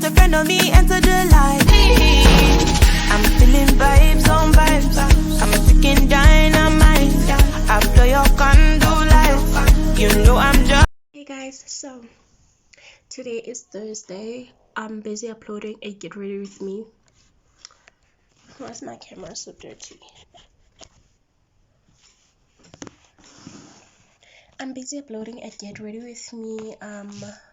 a friend of me, enter the light. I'm feeling vibes on vibes. I'm a freaking dynamite. I blow your candle light. You know I'm just. Hey guys, so today is Thursday. I'm busy uploading a get ready with me. Why's my camera so dirty? I'm busy uploading a get ready with me.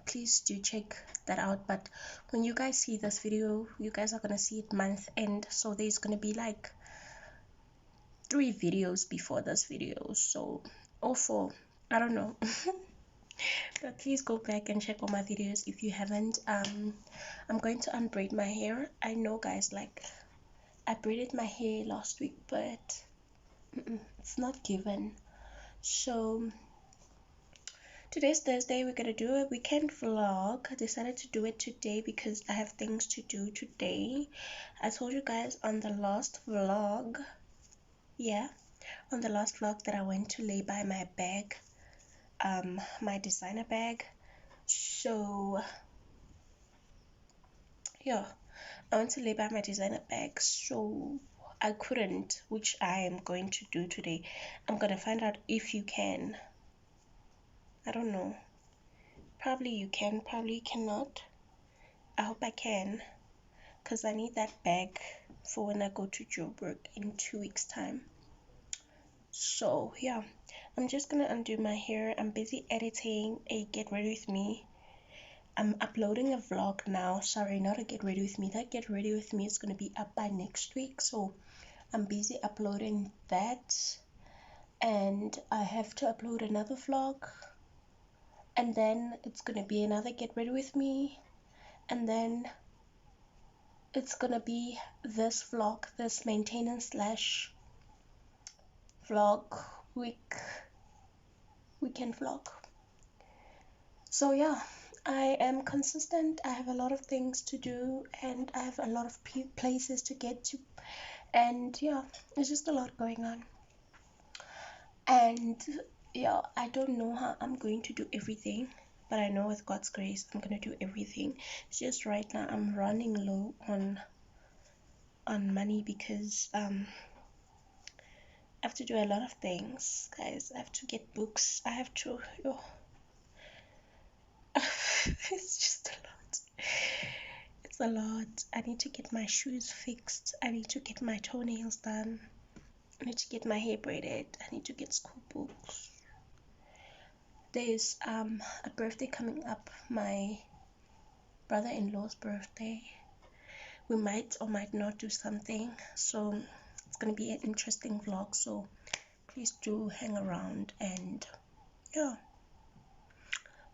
Please do check that out. But when you guys see this video, you guys are gonna see it month end, so there's gonna be like 3 videos before this video, so or 4, I don't know. But please go back and check all my videos if you haven't. I'm going to unbraid my hair. I know guys, like I braided my hair last week, but it's not given. So today's Thursday. We're gonna do a weekend vlog. I decided to do it today because I have things to do today. I told you guys on the last vlog, on the last vlog, that I went to lay by my bag, my designer bag. So yeah, I went to lay by my designer bag, so I couldn't, which I am going to do today. I'm gonna find out if you can. I don't know, probably you can, probably you cannot. I hope I can, because I need that bag for when I go to Joburg in 2 weeks time. So yeah, I'm just gonna undo my hair. I'm busy editing a get ready with me. I'm uploading a vlog now. Sorry, not a get ready with me. That get ready with me is gonna be up by next week, so I'm busy uploading that, and I have to upload another vlog, and then it's gonna be another get ready with me, and then it's gonna be this vlog, this maintenance slash vlog weekend vlog. So yeah, I am consistent. I have a lot of things to do, and I have a lot of places to get to, and yeah, there's just a lot going on. And yeah, I don't know how I'm going to do everything, but I know with God's grace I'm gonna do everything. It's just right now I'm running low on money because I have to do a lot of things, guys. I have to get books. I have to it's just a lot. It's a lot. I need to get my shoes fixed. I need to get my toenails done. I need to get my hair braided. I need to get school books. There's a birthday coming up, my brother-in-law's birthday. We might or might not do something, so it's gonna be an interesting vlog, so please do hang around, and yeah,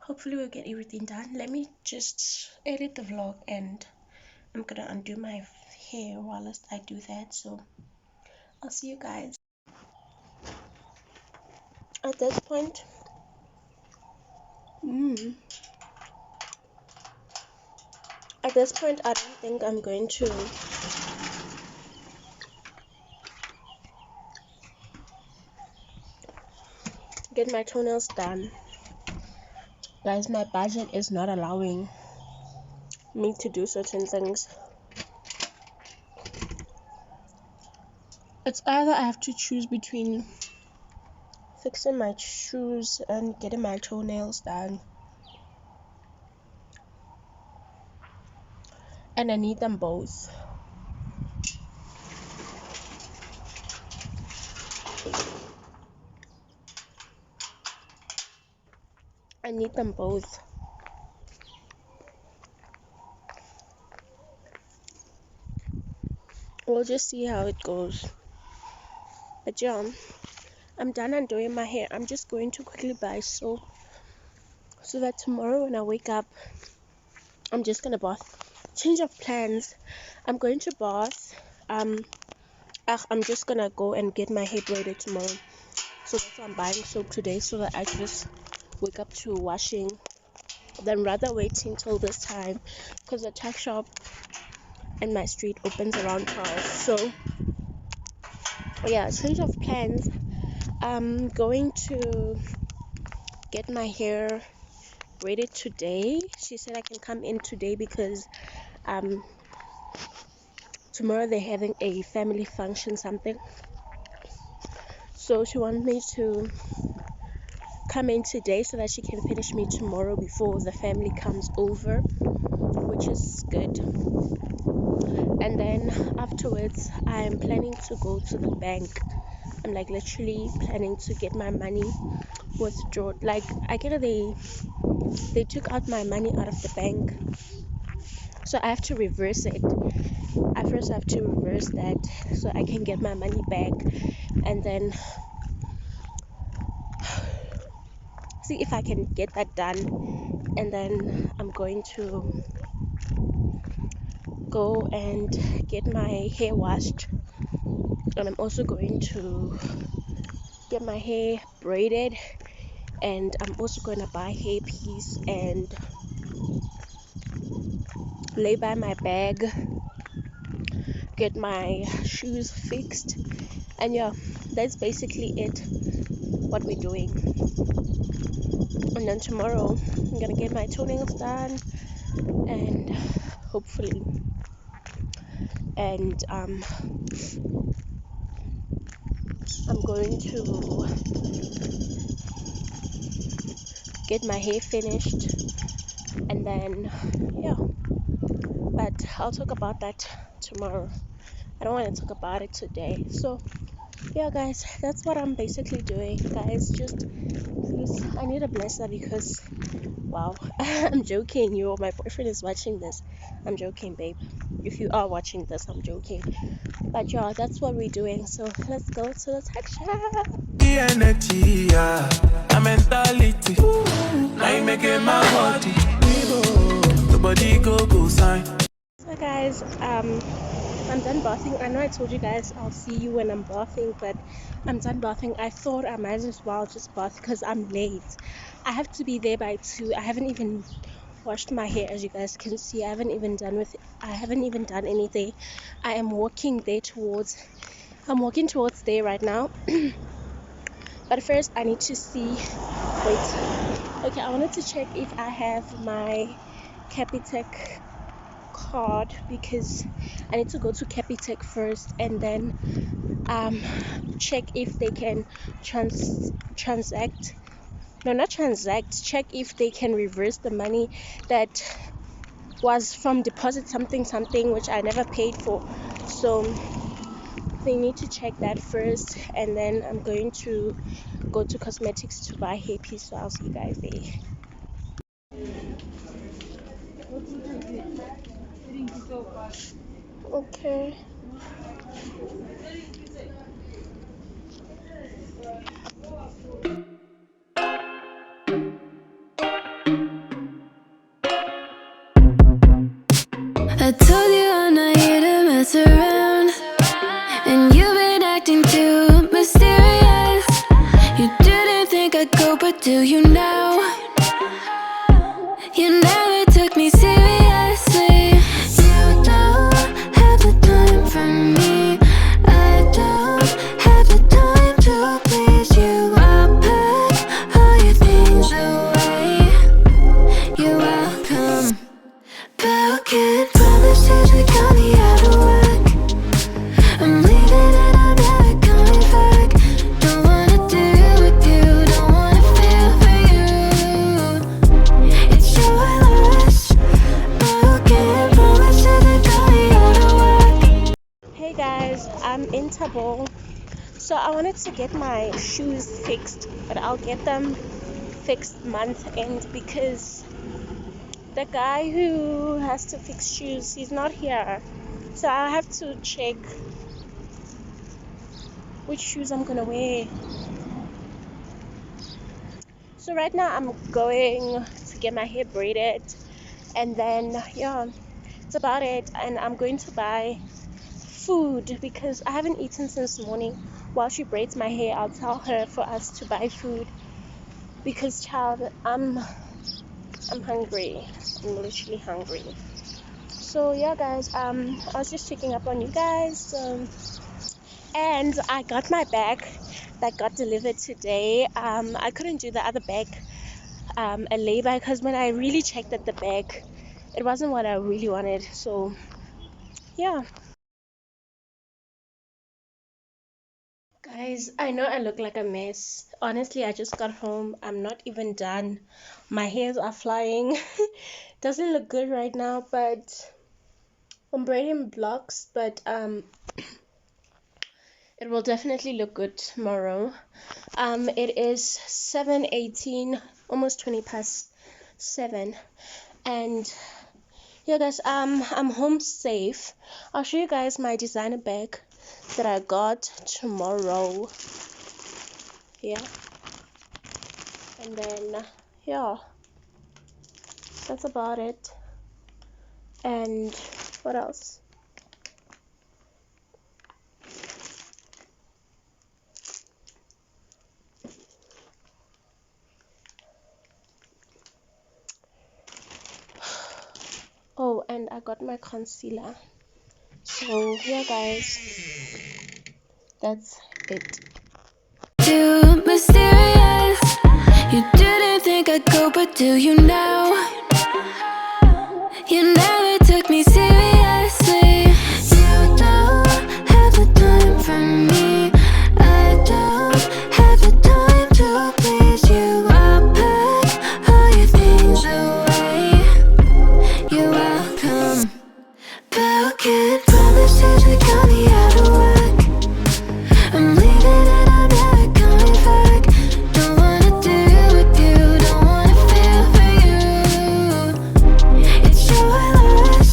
hopefully we'll get everything done. Let me just edit the vlog, and I'm gonna undo my hair whilst I do that, so I'll see you guys. At this point, I don't think I'm going to get my toenails done. Guys, my budget is not allowing me to do certain things. It's either I have to choose between fixing my shoes and getting my toenails done, and I need them both. I need them both. We'll just see how it goes. But yeah, I'm done undoing my hair. I'm just going to quickly buy soap so that tomorrow when I wake up, I'm just gonna bath. Change of plans. I'm going to bath. I'm just gonna go and get my hair braided tomorrow. So that's why I'm buying soap today, so that I can just wake up to washing, than rather waiting till this time, because the tack shop in my street opens around 12. So yeah, change of plans. I'm going to get my hair braided today. She said I can come in today because tomorrow they're having a family function something, so she wants me to come in today so that she can finish me tomorrow before the family comes over, which is good. And then afterwards I'm planning to go to the bank. I'm like literally planning to get my money withdrawn. Like I get they took out my money out of the bank, so I have to reverse it. I first have to reverse that so I can get my money back, and then see if I can get that done. And then I'm going to go and get my hair washed, and I'm also going to get my hair braided, and I'm also going to buy hair piece and lay by my bag, get my shoes fixed, and yeah, that's basically it, what we're doing. And then tomorrow I'm gonna get my toenails done, and hopefully, and I'm going to get my hair finished, and then yeah, but I'll talk about that tomorrow. I don't want to talk about it today. So yeah guys, that's what I'm basically doing. Guys, just please, I need a blesser because wow. I'm joking, my boyfriend is watching this. I'm joking, babe. If you are watching this, I'm joking. But yeah, that's what we're doing. So let's go to the tech shop. The energy, yeah, my mentality. I make it my body. The body go sign. So guys, I'm done bathing. I know I told you guys I'll see you when I'm bathing, but I'm done bathing. I thought I might as well just bath because I'm late. I have to be there by 2. I haven't even washed my hair, as you guys can see. I haven't even done anything. I am walking towards there right now. But first I need to see, wait, okay, I wanted to check if I have my Capitec card, because I need to go to Capitec first, and then check if they can check if they can reverse the money that was from deposit something which I never paid for. So they need to check that first, and then I'm going to go to cosmetics to buy hair piece. So I'll see you guys there. Okay. I told you I'm not here to mess around, and you've been acting too mysterious. You didn't think I'd go, but do you now? You never took me seriously. You don't have the time for me. I don't have the time to please you. I'll pack all your things away. You're welcome. Broken promises, we got me out of work. I'm leaving and I'm never coming back. Don't wanna deal with you, don't wanna feel for you. It's your loss. Broken promises, we got me out of work. Hey guys, I'm in Tabo. So I wanted to get my shoes fixed, but I'll get them fixed month end because the guy who has to fix shoes, he's not here. So I have to check which shoes I'm gonna wear. So right now I'm going to get my hair braided, and then yeah, it's about it. And I'm going to buy food because I haven't eaten since morning. While she braids my hair, I'll tell her for us to buy food because child, I'm hungry. I'm literally hungry. So yeah guys, I was just checking up on you guys. And I got my bag that got delivered today. I couldn't do the other bag a lay-by because when I really checked at the bag, it wasn't what I really wanted. So yeah. Guys, I know I look like a mess. Honestly, I just got home. I'm not even done. My hairs are flying. Doesn't look good right now, but I'm braiding blocks, but it will definitely look good tomorrow. It is 7:18, almost 20 past 7, and yeah, guys, I'm home safe. I'll show you guys my designer bag that I got tomorrow. Yeah, and then yeah, that's about it. And what else? Oh, and I got my concealer. So yeah, guys, that's it. Too mysterious. You didn't think I'd go, but do you know? You never took me seriously. You don't have the time for me. I don't have the time to please you. I'll pack all your things away. You're welcome. Broken promises that got me out of work. I'm leaving and I'm never coming back. Don't wanna deal with you, don't wanna feel for you. It's your loss.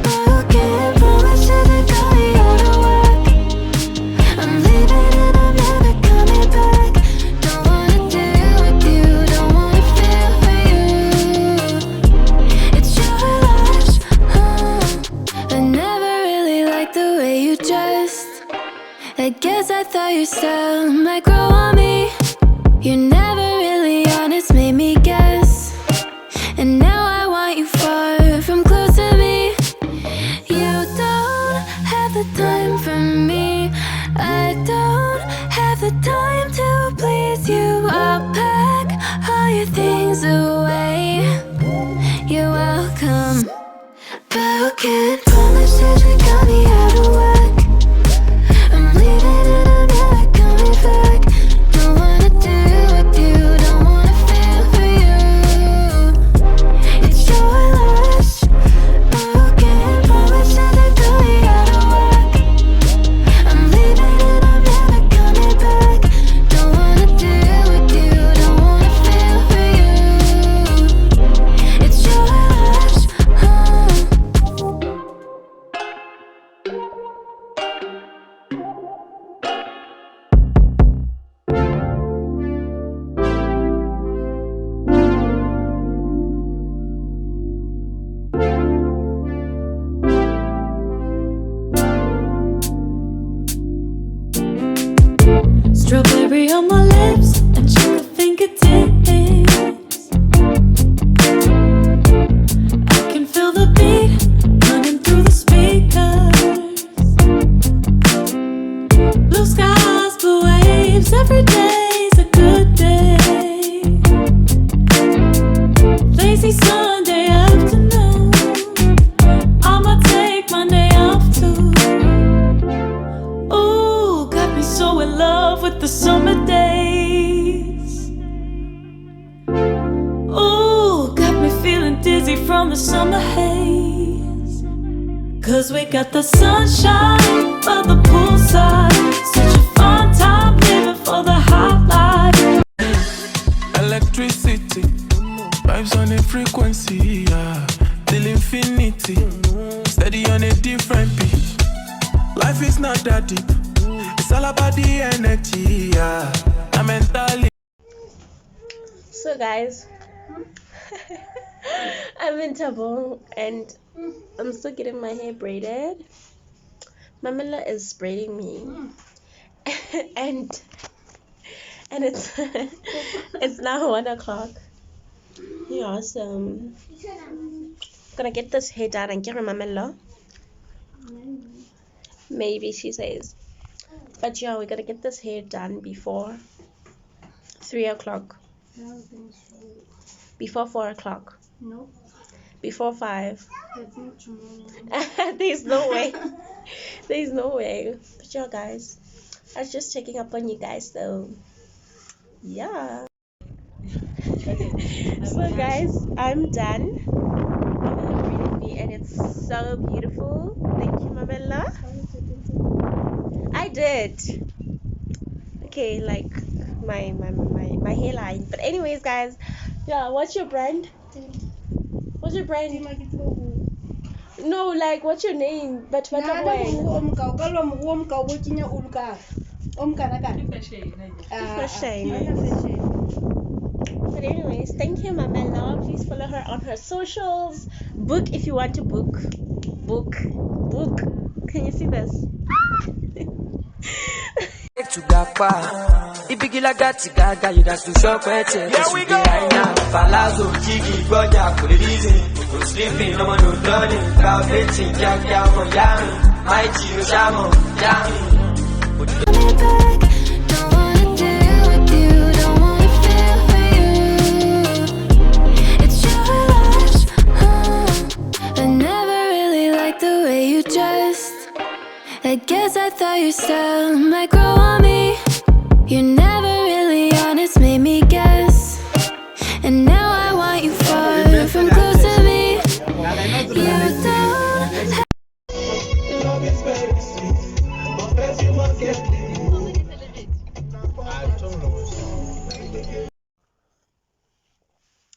Broken promises that got me out of work. I'm leaving and I'm never coming back. Don't wanna deal with you, don't wanna feel for you. It's your loss. I never really liked the way you dressed. I guess I thought your style might grow on me. You're never really honest, made me guess. And now I want you far from close to me. You don't have the time for me. I don't have the time to please you. I'll pack all your things away. You're welcome. Broken promises that got me out of work. I'm leaving and I'm never coming back. Don't wanna deal with you, don't wanna feel for you. It's your loss. Broken promises that got me out of work. I'm leaving and I'm never coming back. Don't wanna deal with you, don't wanna feel for you. It's your loss. Strawberry on my lips and chocolate fingertips. I can feel the beat running through the speakers. Blue skies, blue waves, every day's a good day. Lazy Sunday afternoon, I'ma take Monday off too. Ooh, got me so in love with the summer days. Ooh, got me feeling dizzy from the summer haze. 'Cause we got the sunshine by the poolside. Such a fun time living for the hot life. Electricity, vibes on a frequency, yeah. Till infinity, steady on a different beat. Life is not that deep, it's all about the energy, yeah. I'm mentally. So guys, I'm in Tabong and I'm still getting my hair braided. Mamela is braiding me, and it's it's now 1 o'clock. Yeah, so gonna get this hair done and get her Mamela. Maybe she says, but yeah, we're gonna get this hair done before 3 o'clock. Before 4 o'clock. No. before 5. That's not tomorrow. There's no way. There's no way. But yeah, guys, I was just checking up on you guys, though. Yeah. So, guys, I'm done. Mamela greeted me, and it's so beautiful. Thank you, Mamela. I did. Okay, like my hairline. But anyways, guys, yeah. What's your brand? What's your brand? No, like what's your name? But what Nah, way? But anyways, thank you, Mamela. Please follow her on her socials. Book if you want to book. Book. Can you see this? Ibigila gati gaga, you got to shop it. Here we go. Palazzo, Jiggy, Roger, for the reason. Go sleeping, no one will done it. Cow betting, Jack, for Yami. My Gino Shamo, Yami. Don't wanna deal with you, don't wanna feel for you. It's your loss. I never really liked the way you dressed. I guess I thought your style might grow on me. You're never really honest, made me guess. And now I want you far from close to me. You don't.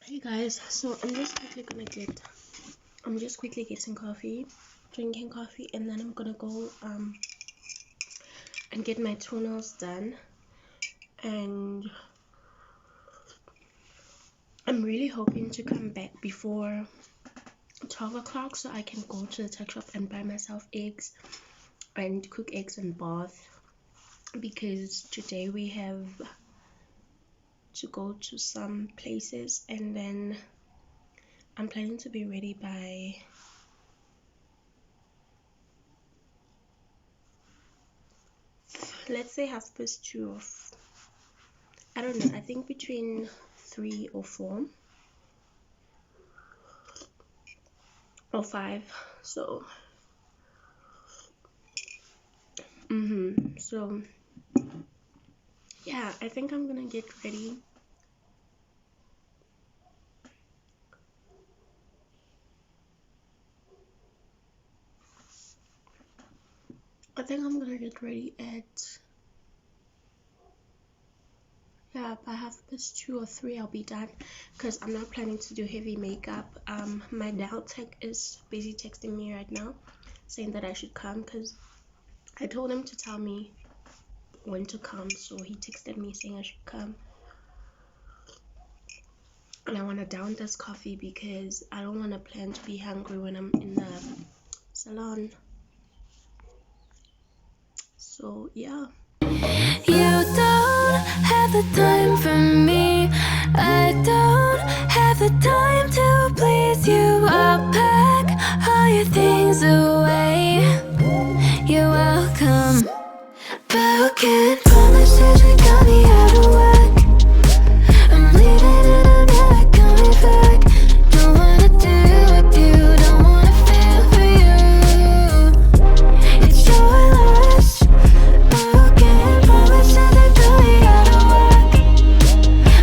Hey guys, so I'm just quickly getting coffee, drinking coffee, and then I'm gonna go and get my toenails done. And I'm really hoping to come back before 12 o'clock so I can go to the tech shop and buy myself eggs and cook eggs and bath, because today we have to go to some places, and then I'm planning to be ready by let's say 2:30 or I don't know, I think between 3 or 4 or 5. So so yeah, I think I'm gonna get ready. I think I'm gonna get ready at by 2:30 or 3 I'll be done, because I'm not planning to do heavy makeup. My nail tech is busy texting me right now saying that I should come, because I told him to tell me when to come, so he texted me saying I should come. And I want to down this coffee because I don't want to plan to be hungry when I'm in the salon. So yeah. You don't have the time for me. I don't have the time to please you. I'll pack all your things away. You're welcome. Broken promises that got me out of work. I'm leaving and I'm never coming back. Don't wanna deal with you, don't wanna feel for you. It's your loss. Broken promises that got me out of work.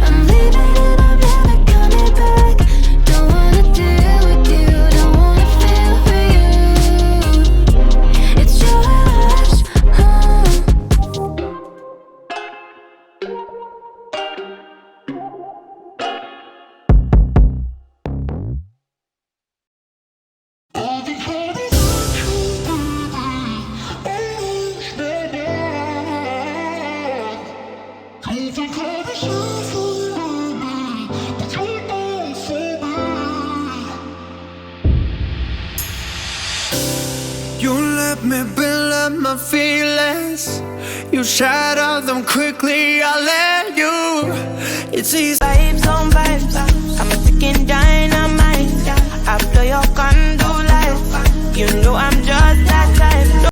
I'm leaving and I'm never coming back. Don't wanna deal with you, don't wanna feel for you. It's your loss. You let me build up my feelings. You shatter them quickly, I let you. It's easy. Vibes on vibes. I'm a ticking dime.